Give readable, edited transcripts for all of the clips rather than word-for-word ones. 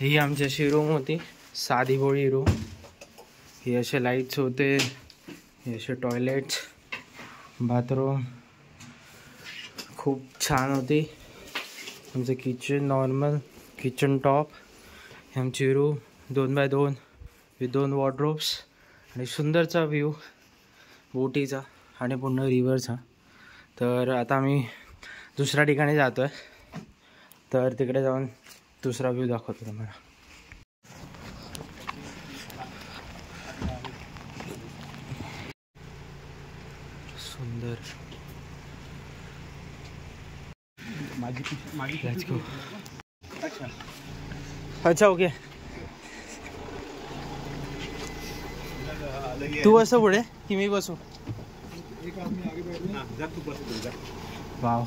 ही आमची अशी रूम होती, साधी भोळी रूम. हे असे लाईट्स होते, हे असे टॉयलेट्स, बाथरूम खूप छान होती. आमचं किचन नॉर्मल किचन टॉप. हे आमची रूम 2x2 विथ 2 वॉर्डरोब्स आणि सुंदरचा व्ह्यू बोटीचा आणि पूर्ण रिव्हरचा. तर आता आम्ही दुसऱ्या ठिकाणी जातो आहे, तर तिकडे जाऊन दुसरा व्ह्यू दाखवतो तुम्हाला. सुंदर. Let's go. अच्छा ओके. तू असं पुढे की मी बसू? वाव.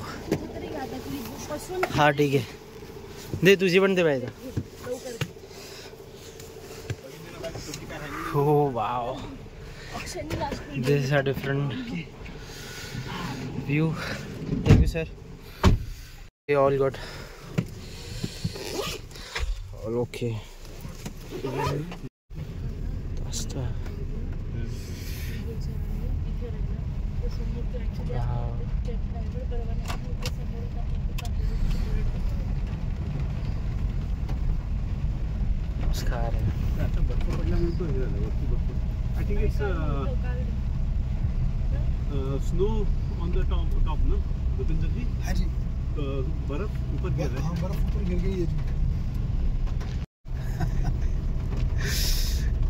हा ठीक आहे. दे तुझी पण ते पाहिजे. हो wow. This are different view. Thank you sir. All good. All okay. मस्त. नमस्कार. I think it's snow on the top no? Rupinder ji? हाँ जी. बर्फ ऊपर गिर रहा है. हाँ बर्फ ऊपर गिर गई है जी.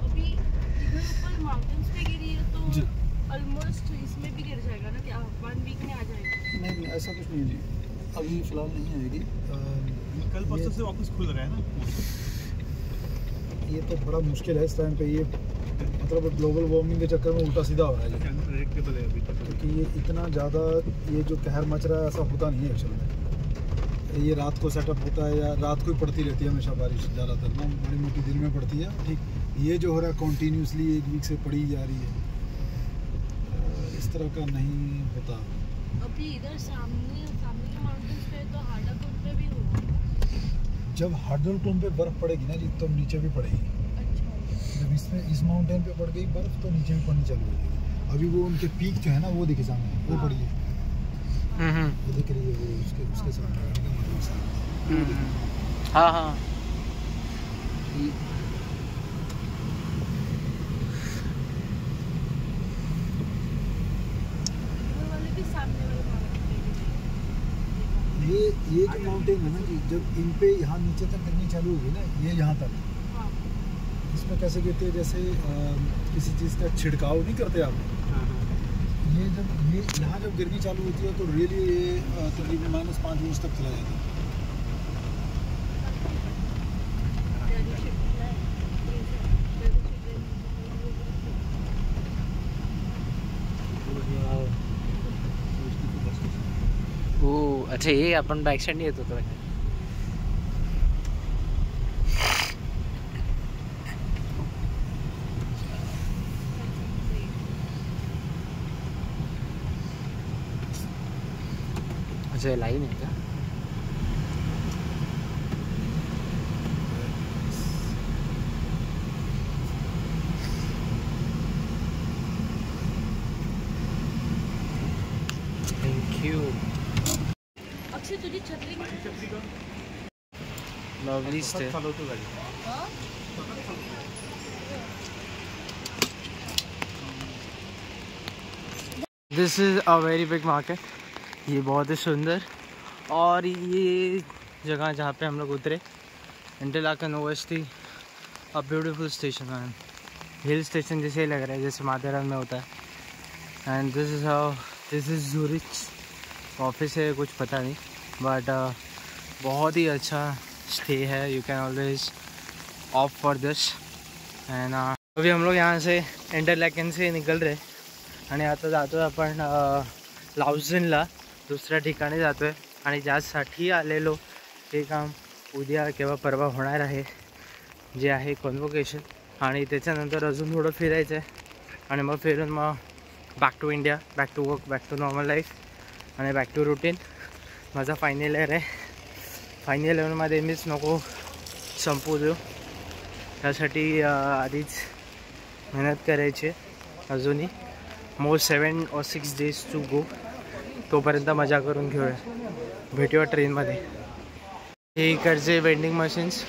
अभी इधर ऊपर माउंटेन्स पे गिरी है तो ऑलमोस्ट इसमें भी गिर जाएगा ना, क्या 1 वीक में आ जाएगा? नहीं ऐसा कुछ नहीं है जी, अभी फिलहाल नहीं आएगी. कल परसों से वापस खुल रहा है ना. ये तो बड़ा मुश्किल है इस टाइम पे. ये मतलब ग्लोबल वार्मिंग के चक्कर में उल्टा सीधा हो रहा है, अनप्रेडिक्टेबल है अभी तक, क्योंकि ये इतना ज़्यादा ये जो कहर मच रहा है ऐसा होता नहीं है एक्चुअली में. ये रात को सेटअप होता है या रात को ही पड़ती रहती है हमेशा बारिश, ज़्यादातर ना बड़ी मोटी दिन में पड़ती है. ठीक ये जो हो रहा है कॉन्टीन्यूसली 1 वीक से पड़ी जा रही है, इस तरह का नहीं होता. अभी इधर सामने के माउंटेन्स पे तो हार्डाकुंड पे भी हुआ. जब हार्डाकुंड पे बर्फ़ पड़ेगी ना जी तो नीचे भी पड़ेगी. जब इसमें इस माउंटेन पे पड़ गई बर्फ तो नीचे भी पड़नी चालू हो जाएगी. अभी वो उनके पीक जो है ना वो दिखे सामने, वो पड़ी है. वो दिख रही है, वो उसके सामने. हाँ हाँ. ये जो माउंटेन है ना जी, जब इन पे यहाँ नीचे तक गिरनी चालू होगी ना, ये यहाँ तक इसमें कैसे गिरती है जैसे किसी चीज़ का छिड़काव नहीं करते आप. ये यहाँ जब गिरनी चालू होती है तो रियली ये तकरीबन -5 तक चला जाता है. ओ अच्छा, ये अपन बॅक साईड येत होतो. अच्छा लाईन आहे का? Thank you. अक्षय तुझी छत्री लवली स्टे. चालवतो गाडी. This is a very big market. ये बहुत ही सुंदर. और ये जगह जहाँ पे हम लोग उतरे, Interlaken Ost, a beautiful station है. हिल स्टेशन जैसे ही लग रहा है जैसे माथेरान में होता है. And this is Zurich office है, कुछ पता नहीं, बट बहुत ही अच्छा स्टे है. You can always of for this. And अभी हम लोग यहाँ से इंटरलाकन से निकल रहे आणि आता जातो आहे आपण लाउझनला, दुसऱ्या ठिकाणी जातो आहे. आणि ज्यासाठी आलेलो ते काम उद्या किंवा परवा होणार आहे, जे आहे कॉन्व्होकेशन. आणि त्याच्यानंतर अजून थोडं फिरायचं आहे आणि मग फिरून मग back to India, back to work, back to normal life आणि बॅक टू रुटीन. माझा फायनल इयर आहे. फायनल इयरमध्ये मीच नको संपू देऊ, त्यासाठी आधीच मेहनत करायची. अजूनही more 7 or 6 days to go. तोपर्यंत मजा करून घेऊया. भेटूया ट्रेनमध्ये. हे इकडचे वेंडिंग मशीन्स,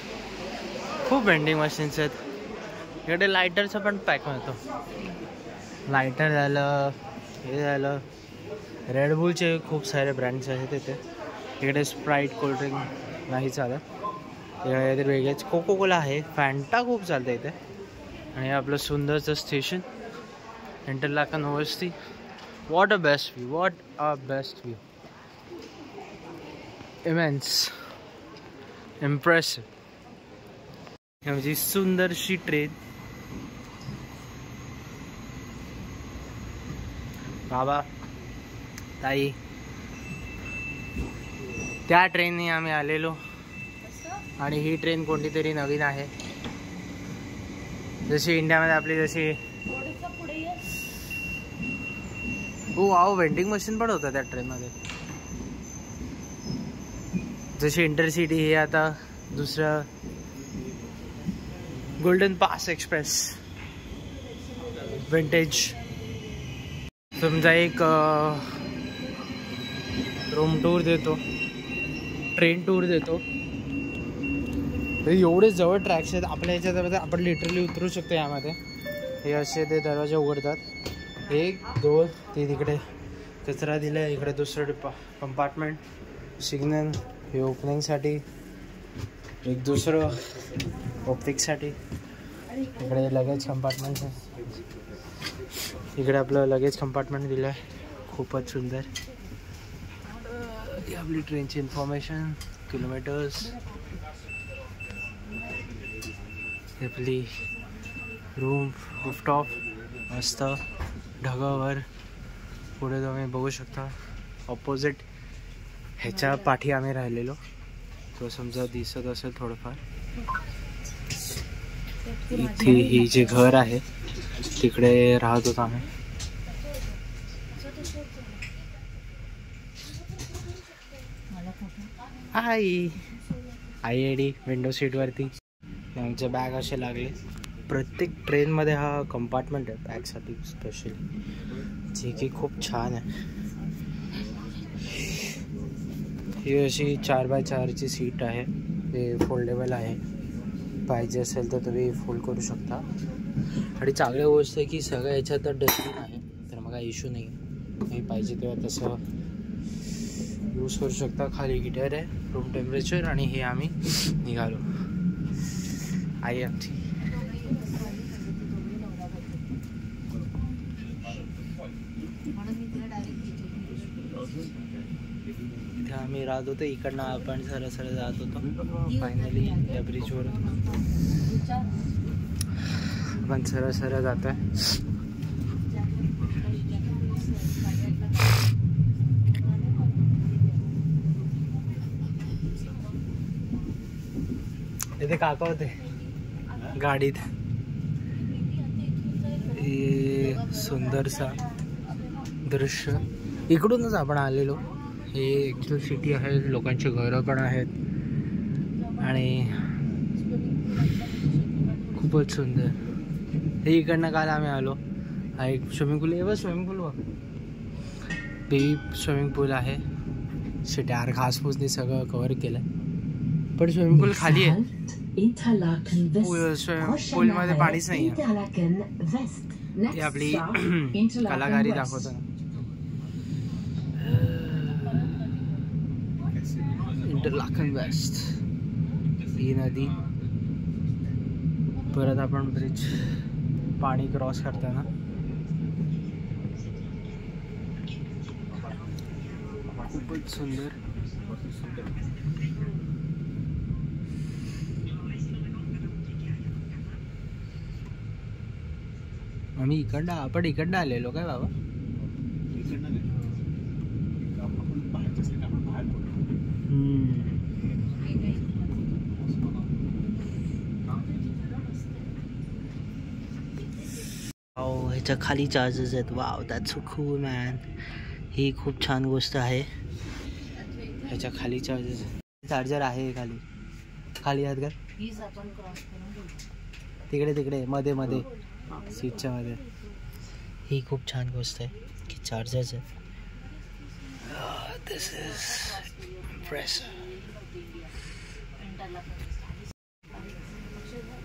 खूप वेंडिंग मशीन्स आहेत. इकडे लायटरचं पण पॅक मिळतो. लायटर झालं, हे झालं. रेडबुलचे खूप सारे ब्रँड्स आहेत इथे. इकडे स्प्राईट कोल्ड्रिंक नाही चालत. इकडे वेगळेच कोको कोला आहे, फॅन्टा खूप चालतं इथे. आणि आपलं सुंदरचं station Interlaken Ost. What a best view, what a best view. Immense, impressive. म्हणजे सुंदरशी ट्रेन. बाबा, ताई, त्या ट्रेनने आम्ही आलेलो आणि ही ट्रेन कोणती तरी नवीन आहे. जशी इंडियामध्ये आपली जशी हो वाव वेंडिंग मशीन पण होतं त्या ट्रेनमध्ये. जशी इंटरसिटी हे आता दुसरं गोल्डन पास एक्सप्रेस विंटेज. समजा एक रूम टूर देतो, ट्रेन टूर देतो. एवढे जवळ ट्रॅक्स आहेत आपल्या ह्याच्यात. आपण लिटरली उतरू शकतो यामध्ये. हे असे ते दरवाजे उघडतात. 1 2 3 इकडे कचरा दिला आहे. इकडे दुसरं कंपार्टमेंट, सिग्नल हे ओपनिंगसाठी, एक दुसरं ओपनिंगसाठी. इकडे लगेज कंपार्टमेंट आहे. इकडे आपलं लगेज कंपार्टमेंट दिलं आहे. खूपच सुंदर. ही आपली ट्रेनची इन्फॉर्मेशन, किलोमीटर्स. आपली रूम, रूफटॉप मस्त ढगावर. पुढे तुम्ही बघू शकता ऑपोजिट ह्याच्या पाठी आम्ही राहिलेलो. तो समजा दिसत असेल थोडंफार. इथे ही जे घर आहे तिकडे राहत होतो आम्ही. आई विंडो सीटवरती. आमचे बॅग असे लागले. प्रत्येक ट्रेनमध्ये हा कंपार्टमेंट आहे बॅगसाठी स्पेशली, जे की खूप छान आहे. ही अशी 4x4ची सीट आहे. ते फोल्डेबल आहे. पाहिजे असेल तर तुम्ही फोल्ड करू शकता. आणि चांगली गोष्ट आहे की सगळ्या ह्याच्यात डस्टबिन आहे, तर मग काही इश्यू नाही. तुम्ही पाहिजे तेव्हा तसं यूज करू शकता. खाली हीटर आहे, रूम टेम्परेचर. आणि हे आम्ही निघालो. आई आमची इथे आम्ही राहत होतो. इकडनं आपण सरळ जात होतो. फायनली या ब्रिजवर आपण सरळ जात आहे. इथे काका होते गाडीत. सुंदरसा दृश्य. इकडूनच आपण आलेलो. हे ॲक्च्युअल सिटी आहे. लोकांची घरं पण आहेत आणि खूपच सुंदर. हे इकडनं काल आम्ही आलो. हा एक स्विमिंग पूल आहे. बस swimming pool baby swimming pool आहे. शिट्यार घासपूसने सगळं कव्हर केलं. पण स्विमिंग पूल खाली आहे. स्विमिंग पूलमध्ये पाणीच नाही आहे. ही आपली कलाकारी दाखवतो ना. इंटरलाकन वेस्ट ही नदी. परत आपण ब्रिज पाणी क्रॉस करताना खूपच सुंदर. आपण इकडनं आलेलो काय बाबा? ह्याच्या खाली चार्जेस आहेत. वाव, दॅट्स सो कूल मॅन. ही खूप छान गोष्ट आहे. ह्याच्या खाली चार्जेस, चार्जर आहे खाली. खाली हात कर. हीच आपण क्रॉस करून घेऊ. तिकडे मध्ये मध्ये सीटच्या मध्ये. ही खूप छान गोष्ट आहे की चार्जर्स आहे. This is impressive.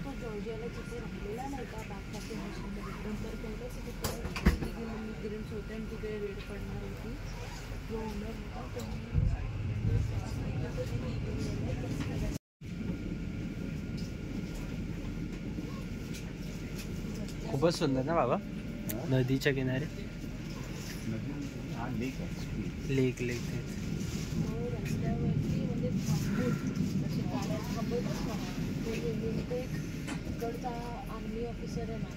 तो जॉर्जियाला जिथे राहिलेला नाही का बागपासून नंतर तेवढंच तिथे मिग्रंट्स होते आणि तिकडे रेड पडणार होती. जो ओनर होता खूपच सुंदर ना बाबा. नदीच्या किनारे लेक रस्त्यावरती म्हणजे थांबून अशी गाड्या थांबवतच ना. तो इकडचा आर्मी ऑफिसर आहे ना,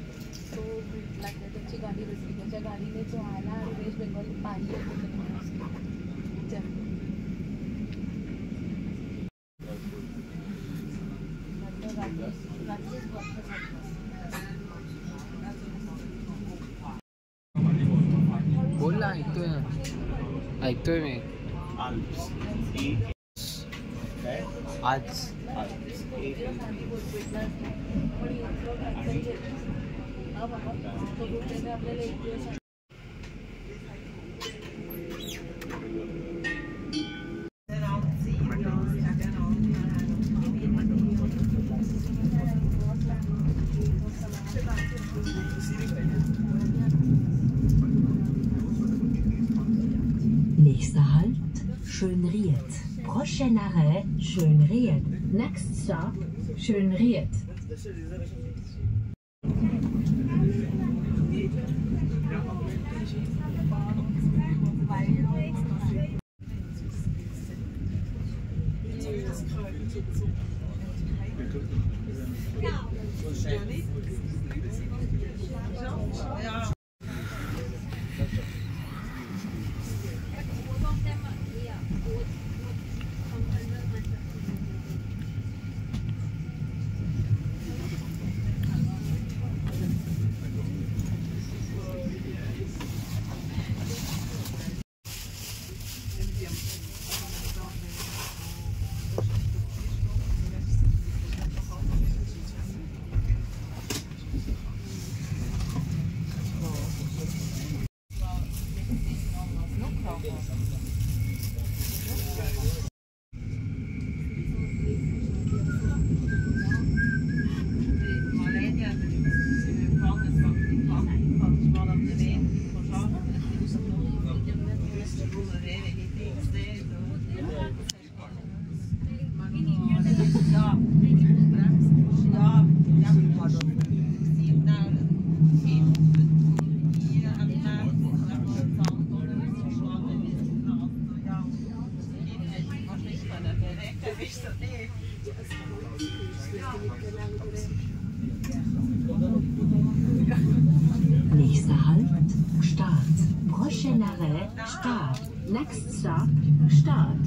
तो भेटला की त्याची गाडी भेटली. त्याच्या गाडीने तो आला आणि वेस्ट बेंगॉल पाहिजे रात्रीच बोल ना. ऐकतोय मी. आज आपल्याला एक दिवस Nächster Halt, Schönried. Prochain arrêt, Schönried. Next stop, Schönried. Nächster Halt, Start. Prochain arrêt, Start. Next stop, Start.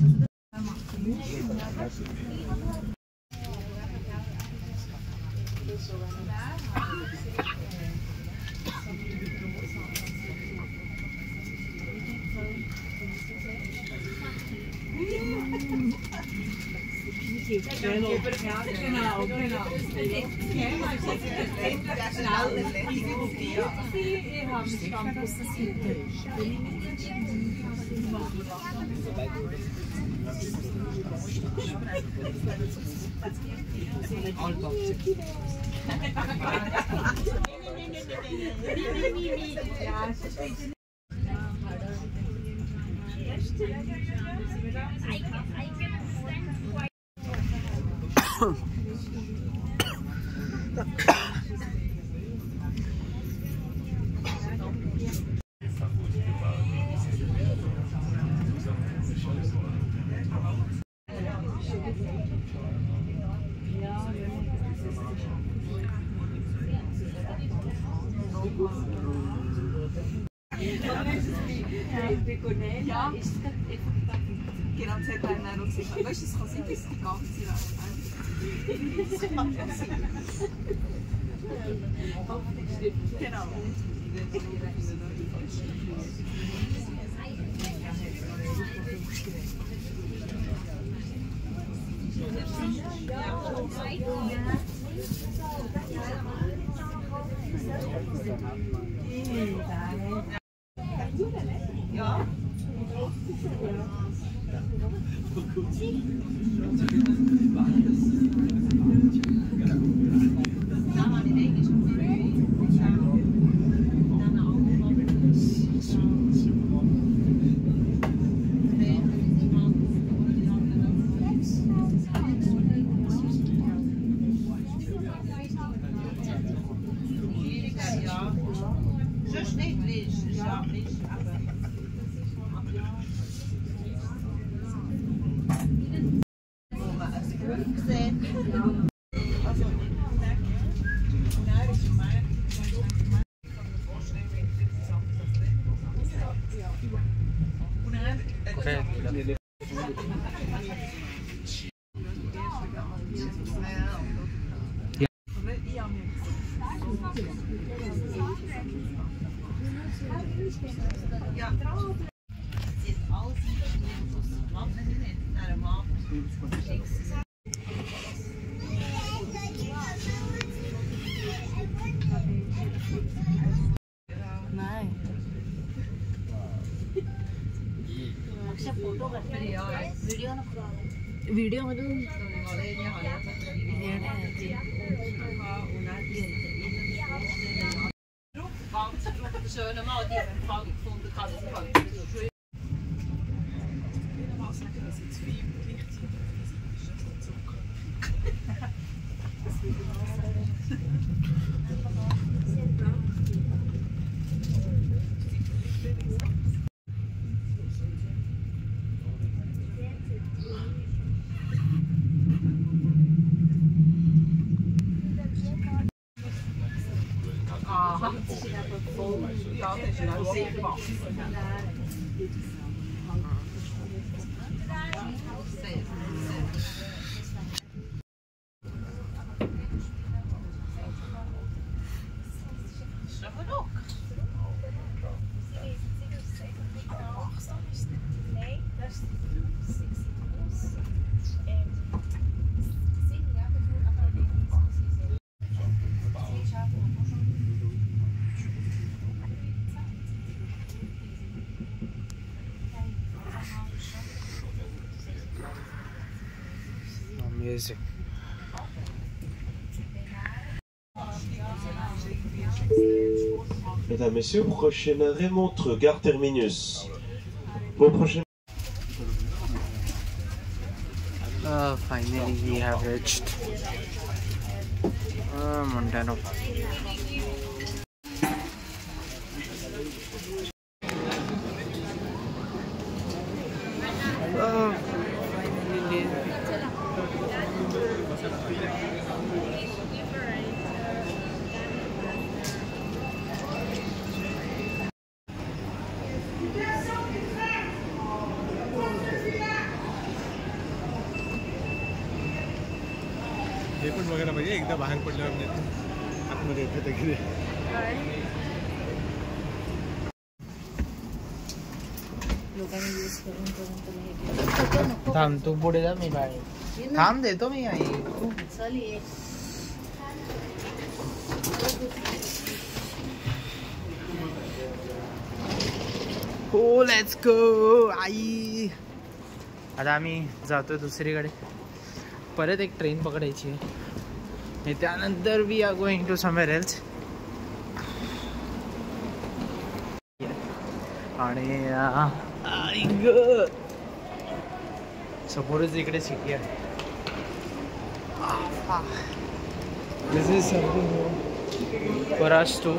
Ja, genau, das hat einen auch gesagt. Weißt du, es kann sein, dass die ganze Welt. Genau. Video मधून amazing. Mesdames, Messieurs, prochain arrêt Montreux, gare terminus. Pour prochain. Finally we have reached Montano. हे पण बघायला पाहिजे एकदा बाहेर पडल्यावर आतमध्ये येते ते किती लोकांनी यूज करून करून थांब तू पुढे जा मी बाहेर थांब देतो मी आई चल ये हो लेट्स गो आई. आता आम्ही जातो दुसरीकडे परत एक ट्रेन पकडायची आहे त्यानंतर we are going to somewhere else. आणि समोरच इकडे सिटी आहे. This is something for us to